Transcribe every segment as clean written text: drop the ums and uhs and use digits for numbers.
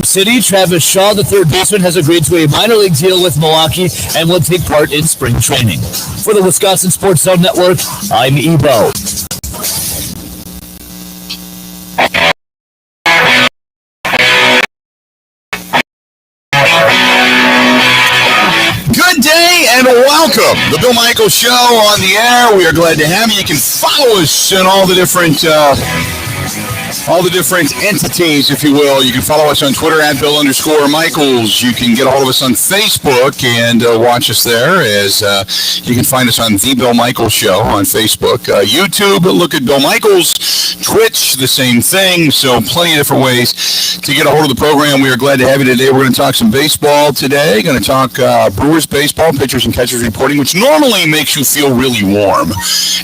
City, Travis Shaw, the third baseman, has agreed to a minor league deal with Milwaukee and will take part in spring training. For the Wisconsin Sports Zone Network, I'm Ebo. Good day and welcome. The Bill Michaels Show on the air. We are glad to have you. You can follow us in all the different entities, if you will. You can follow us on Twitter at Bill_Michaels. You can get a hold of us on Facebook and watch us there, as you can find us on The Bill Michaels Show on Facebook. YouTube, look at Bill Michaels. Twitch, the same thing. So plenty of different ways to get a hold of the program. We are glad to have you today. We're going to talk some baseball today. Going to talk Brewers baseball, pitchers and catchers reporting, which normally makes you feel really warm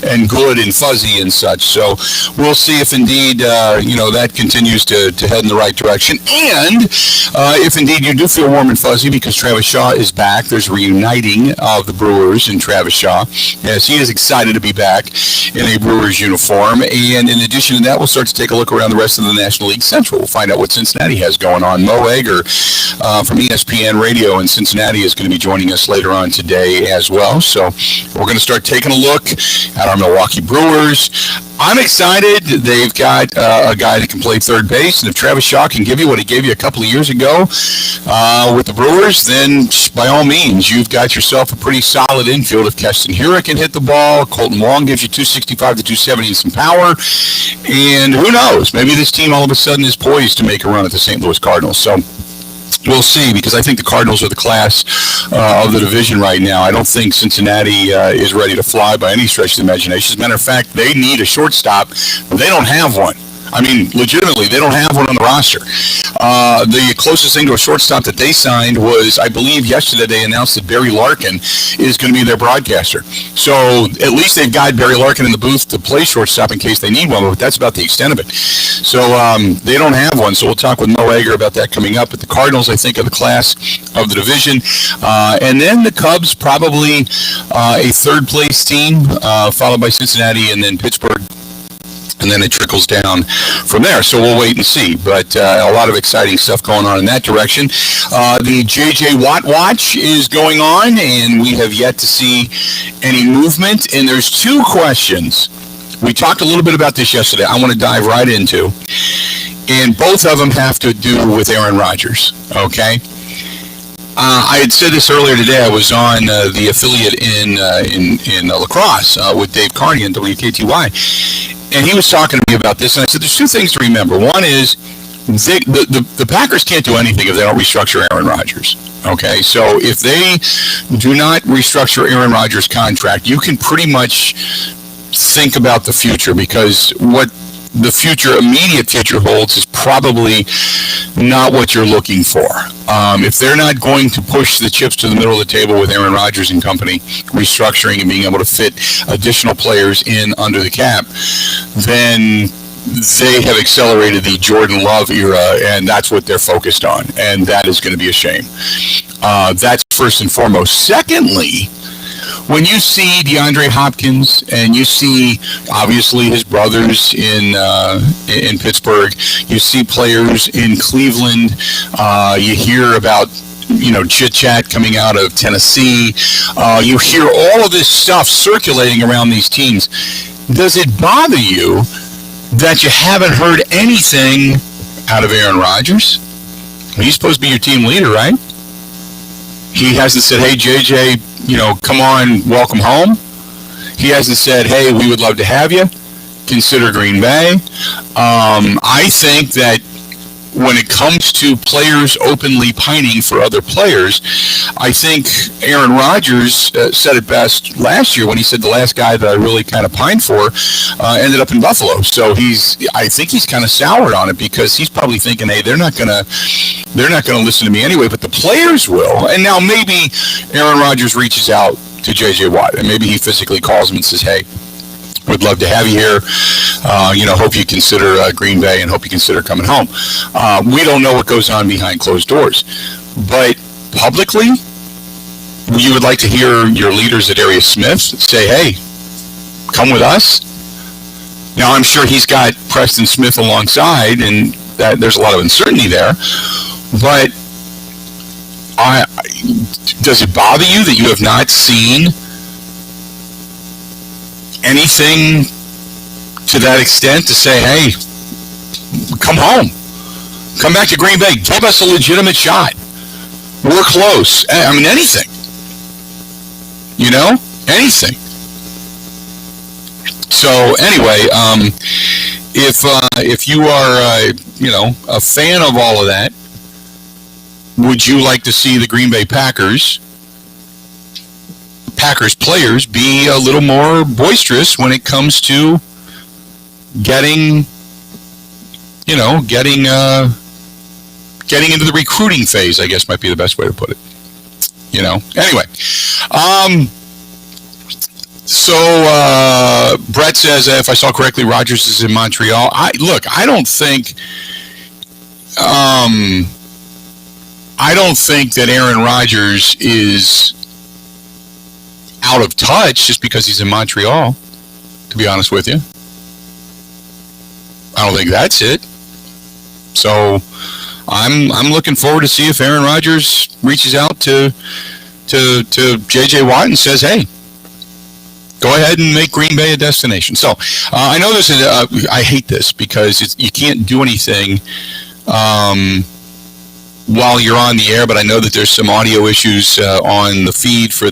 and good and fuzzy and such. So we'll see if indeed that continues to head in the right direction. And if indeed you do feel warm and fuzzy because Travis Shaw is back, there's a reuniting of the Brewers and Travis Shaw. Yes, he is excited to be back in a Brewers uniform. And in addition to that, we'll start to take a look around the rest of the National League Central. We'll find out what Cincinnati has going on. Mo Egger from ESPN Radio in Cincinnati is going to be joining us later on today as well. So we're going to start taking a look at our Milwaukee Brewers. I'm excited. They've got a guy that can play third base, and if Travis Shaw can give you what he gave you a couple of years ago with the Brewers, then by all means, you've got yourself a pretty solid infield. If Keston Hiura can hit the ball, Colton Wong gives you 265 to 270 and some power, and who knows, maybe this team all of a sudden is poised to make a run at the St. Louis Cardinals. So we'll see, because I think the Cardinals are the class of the division right now. I don't think Cincinnati is ready to fly by any stretch of the imagination. As a matter of fact, they need a shortstop. They don't have one. I mean, legitimately, they don't have one on the roster. The closest thing to a shortstop that they signed was, I believe, yesterday they announced that Barry Larkin is going to be their broadcaster. So at least they've got Barry Larkin in the booth to play shortstop in case they need one, but that's about the extent of it. So they don't have one, so we'll talk with Mo Egger about that coming up. But the Cardinals, I think, are the class of the division. And then the Cubs, probably a third-place team, followed by Cincinnati and then Pittsburgh. And then it trickles down from there. So we'll wait and see. But a lot of exciting stuff going on in that direction. The J.J. Watt watch is going on, and we have yet to see any movement. And there's two questions. We talked a little bit about this yesterday. I want to dive right into. And both of them have to do with Aaron Rodgers, okay? I had said this earlier today. I was on the affiliate in La Crosse with Dave Carney on WKTY. And he was talking to me about this, and I said, there's two things to remember. One is the Packers can't do anything if they don't restructure Aaron Rodgers. Okay, so if they do not restructure Aaron Rodgers' contract, you can pretty much think about the future, because what the immediate future holds is probably not what you're looking for. If they're not going to push the chips to the middle of the table with Aaron Rodgers and company restructuring and being able to fit additional players in under the cap, then they have accelerated the Jordan Love era, and that's what they're focused on, and that is going to be a shame. That's first and foremost. Secondly, when you see DeAndre Hopkins and you see, obviously, his brothers in Pittsburgh, you see players in Cleveland, you hear about, chit-chat coming out of Tennessee, you hear all of this stuff circulating around these teams. Does it bother you that you haven't heard anything out of Aaron Rodgers? He's supposed to be your team leader, right? He hasn't said, hey, JJ, come on, welcome home. He hasn't said, hey, we would love to have you. Consider Green Bay. I think that when it comes to players openly pining for other players, I think Aaron Rodgers said it best last year when he said the last guy that I really kind of pined for ended up in Buffalo. So I think he's kind of soured on it, because he's probably thinking, hey, they're not gonna listen to me anyway, but the players will. And now maybe Aaron Rodgers reaches out to J.J. Watt, and maybe he physically calls him and says, hey, would love to have you here. Hope you consider Green Bay, and hope you consider coming home. We don't know what goes on behind closed doors. But publicly, you would like to hear your leaders at Darius Smith say, hey, come with us. Now, I'm sure he's got Preston Smith alongside, and that there's a lot of uncertainty there. But does it bother you that you have not seen anything to that extent to say, hey, come home, come back to Green Bay, give us a legitimate shot, we're close? I mean, anything, anything. So anyway, if you are a fan of all of that, would you like to see the Green Bay Packers players be a little more boisterous when it comes to getting into the recruiting phase, I guess might be the best way to put it. Anyway, so Brett says, if I saw correctly, Rodgers is in Montreal. I don't think that Aaron Rodgers is out of touch just because he's in Montreal, to be honest with you. I don't think that's it. So I'm looking forward to see if Aaron Rodgers reaches out to J.J. Watt and says, hey, go ahead and make Green Bay a destination. So I know this is I hate this because you can't do anything while you're on the air, but I know that there's some audio issues on the feed for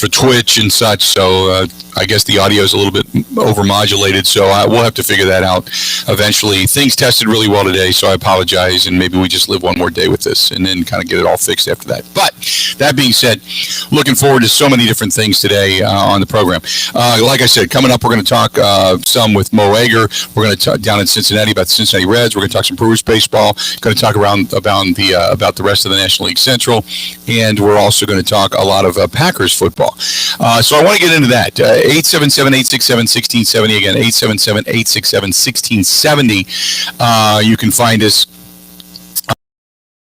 Twitch and such, so I guess the audio is a little bit overmodulated, so we'll have to figure that out eventually. Things tested really well today, so I apologize, and maybe we just live one more day with this and then kind of get it all fixed after that. But that being said, looking forward to so many different things today on the program. Like I said, coming up, we're going to talk some with Mo Egger. We're going to talk down in Cincinnati about the Cincinnati Reds. We're going to talk some Brewers baseball. Going to talk about the rest of the National League Central, and we're also going to talk a lot of Packers football. So I want to get into that. 877-867-1670. Again, 877-867-1670. You can find us